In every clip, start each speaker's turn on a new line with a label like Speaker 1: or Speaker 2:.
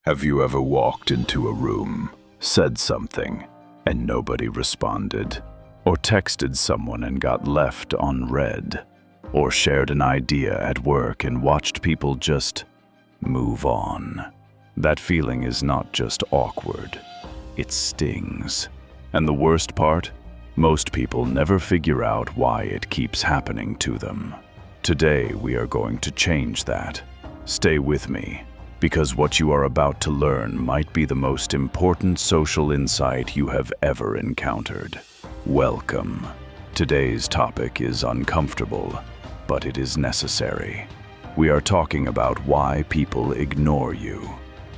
Speaker 1: Have you ever walked into a room, said something, and nobody responded? Or texted someone and got left unread? Or shared an idea at work and watched people just move on? That feeling is not just awkward, it stings. And the worst part? Most people never figure out why it keeps happening to them. Today we are going to change that. Stay with me, because what you are about to learn might be the most important social insight you have ever encountered. Welcome. Today's topic is uncomfortable, but it is necessary. We are talking about why people ignore you.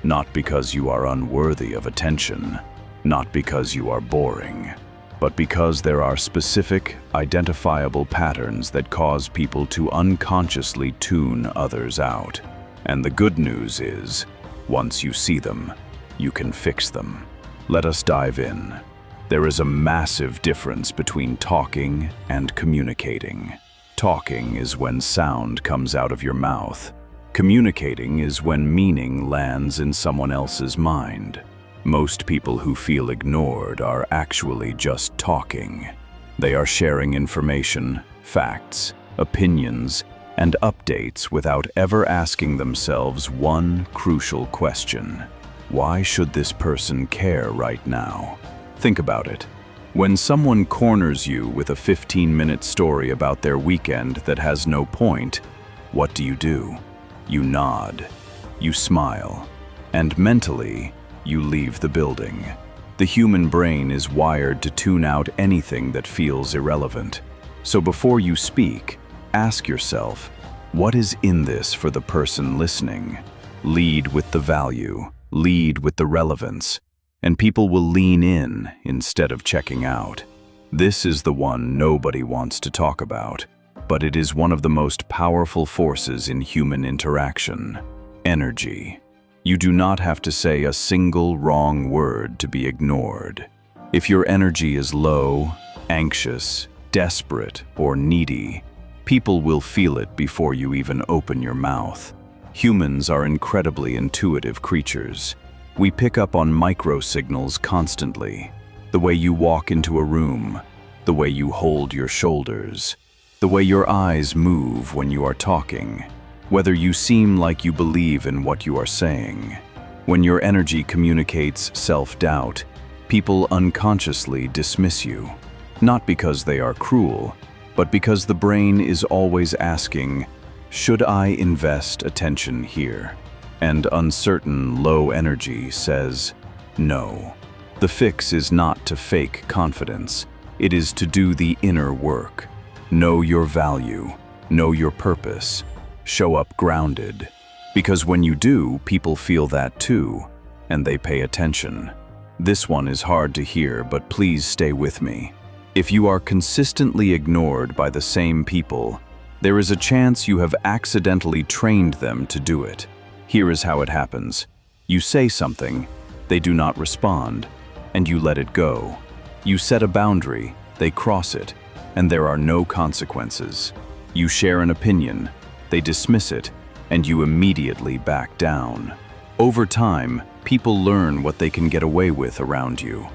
Speaker 1: Not because you are unworthy of attention, not because you are boring, but because there are specific, identifiable patterns that cause people to unconsciously tune others out. And the good news is, once you see them, you can fix them. Let us dive in. There is a massive difference between talking and communicating. Talking is when sound comes out of your mouth. Communicating is when meaning lands in someone else's mind. Most people who feel ignored are actually just talking. They are sharing information, facts, opinions, and updates without ever asking themselves one crucial question. Why should this person care right now? Think about it. When someone corners you with a 15-minute story about their weekend that has no point, what do? You nod, you smile, and mentally, you leave the building. The human brain is wired to tune out anything that feels irrelevant. So before you speak, ask yourself, what is in this for the person listening? Lead with the value, lead with the relevance, and people will lean in instead of checking out. This is the one nobody wants to talk about, but it is one of the most powerful forces in human interaction: energy. You do not have to say a single wrong word to be ignored. If your energy is low, anxious, desperate, or needy, people will feel it before you even open your mouth. Humans are incredibly intuitive creatures. We pick up on micro-signals constantly. The way you walk into a room, the way you hold your shoulders, the way your eyes move when you are talking, whether you seem like you believe in what you are saying. When your energy communicates self-doubt, people unconsciously dismiss you. Not because they are cruel, but because the brain is always asking, should I invest attention here? And uncertain, low energy says, no. The fix is not to fake confidence. It is to do the inner work. Know your value. Know your purpose. Show up grounded. Because when you do, people feel that too, and they pay attention. This one is hard to hear, but please stay with me. If you are consistently ignored by the same people, there is a chance you have accidentally trained them to do it. Here is how it happens. You say something, they do not respond, and you let it go. You set a boundary, they cross it, and there are no consequences. You share an opinion, they dismiss it, and you immediately back down. Over time, people learn what they can get away with around you.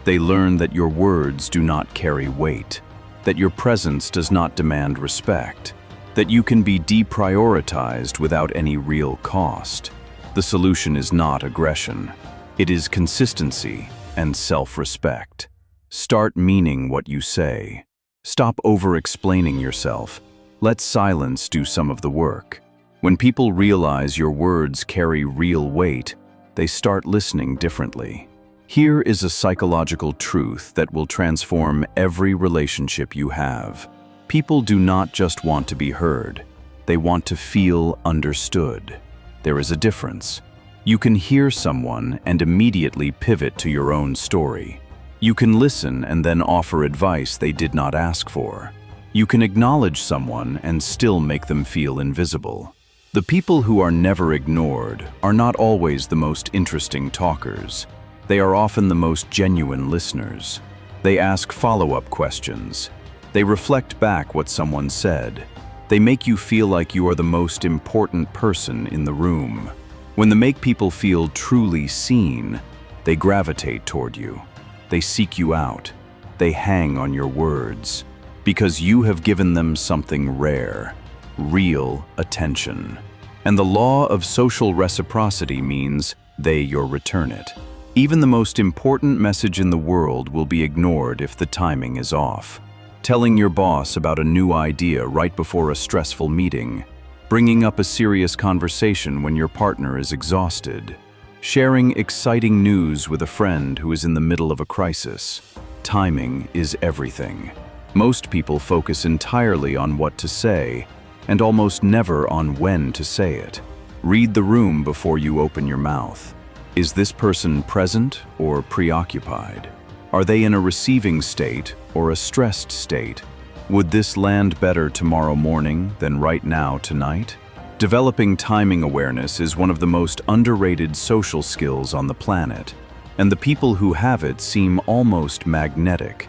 Speaker 1: They learn that your words do not carry weight, that your presence does not demand respect, that you can be deprioritized without any real cost. The solution is not aggression. It is consistency and self-respect. Start meaning what you say. Stop over-explaining yourself. Let silence do some of the work. When people realize your words carry real weight, they start listening differently. Here is a psychological truth that will transform every relationship you have. People do not just want to be heard. They want to feel understood. There is a difference. You can hear someone and immediately pivot to your own story. You can listen and then offer advice they did not ask for. You can acknowledge someone and still make them feel invisible. The people who are never ignored are not always the most interesting talkers. They are often the most genuine listeners. They ask follow-up questions. They reflect back what someone said. They make you feel like you are the most important person in the room. When the make people feel truly seen, they gravitate toward you. They seek you out. They hang on your words because you have given them something rare, real attention. And the law of social reciprocity means you'll return it. Even the most important message in the world will be ignored if the timing is off. Telling your boss about a new idea right before a stressful meeting, bringing up a serious conversation when your partner is exhausted, sharing exciting news with a friend who is in the middle of a crisis. Timing is everything. Most people focus entirely on what to say, and almost never on when to say it. Read the room before you open your mouth. Is this person present or preoccupied? Are they in a receiving state or a stressed state? Would this land better tomorrow morning than right now tonight? Developing timing awareness is one of the most underrated social skills on the planet, and the people who have it seem almost magnetic,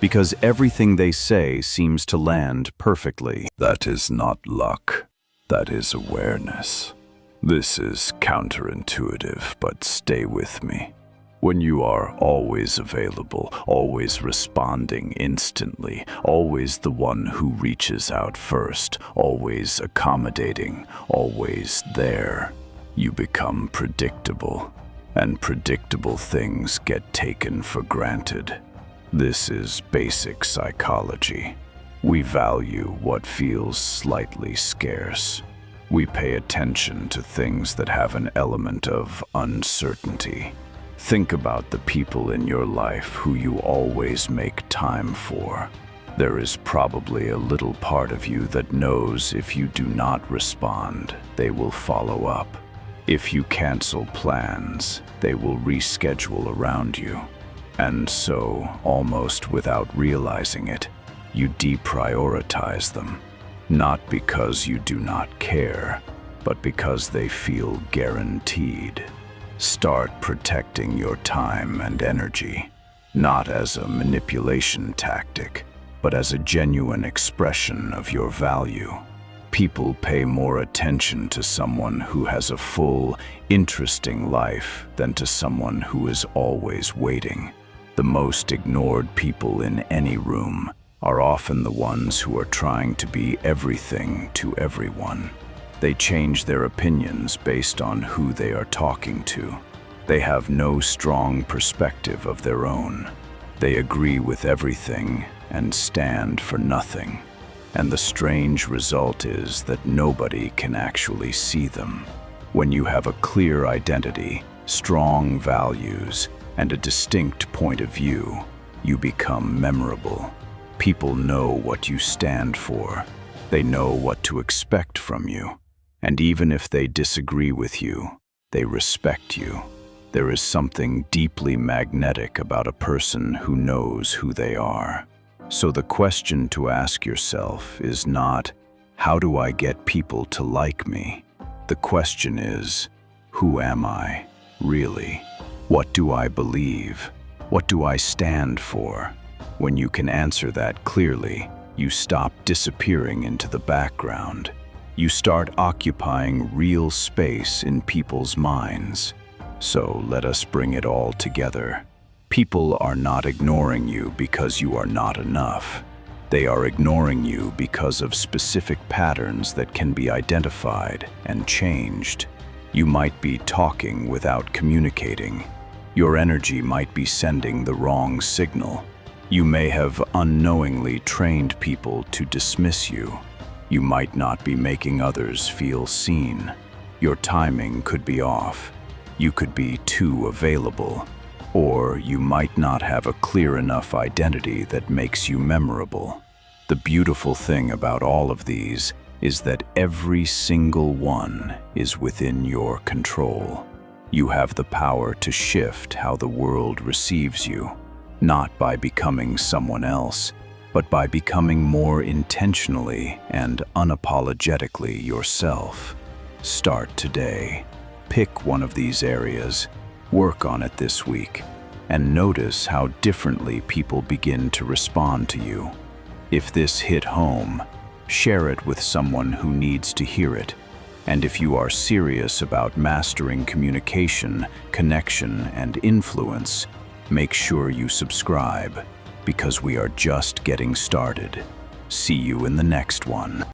Speaker 1: because everything they say seems to land perfectly.
Speaker 2: That is not luck. That is awareness. This is counterintuitive, but stay with me. When you are always available, always responding instantly, always the one who reaches out first, always accommodating, always there, you become predictable, and predictable things get taken for granted. This is basic psychology. We value what feels slightly scarce. We pay attention to things that have an element of uncertainty. Think about the people in your life who you always make time for. There is probably a little part of you that knows if you do not respond, they will follow up. If you cancel plans, they will reschedule around you. And so, almost without realizing it, you deprioritize them. Not because you do not care, but because they feel guaranteed. Start protecting your time and energy, not as a manipulation tactic, but as a genuine expression of your value. People pay more attention to someone who has a full, interesting life than to someone who is always waiting. The most ignored people in any room are often the ones who are trying to be everything to everyone. They change their opinions based on who they are talking to. They have no strong perspective of their own. They agree with everything and stand for nothing. And the strange result is that nobody can actually see them. When you have a clear identity, strong values, and a distinct point of view, you become memorable. People know what you stand for. They know what to expect from you. And even if they disagree with you, they respect you. There is something deeply magnetic about a person who knows who they are. So the question to ask yourself is not, how do I get people to like me? The question is, who am I, really? What do I believe? What do I stand for? When you can answer that clearly, you stop disappearing into the background. You start occupying real space in people's minds. So let us bring it all together. People are not ignoring you because you are not enough. They are ignoring you because of specific patterns that can be identified and changed. You might be talking without communicating. Your energy might be sending the wrong signal. You may have unknowingly trained people to dismiss you. You might not be making others feel seen. Your timing could be off. You could be too available. Or you might not have a clear enough identity that makes you memorable. The beautiful thing about all of these is that every single one is within your control. You have the power to shift how the world receives you, not by becoming someone else, but by becoming more intentionally and unapologetically yourself. Start today. Pick one of these areas, work on it this week, and notice how differently people begin to respond to you. If this hit home, share it with someone who needs to hear it.
Speaker 1: And if you are serious about mastering communication, connection, and influence, make sure you subscribe, because we are just getting started. See you in the next one.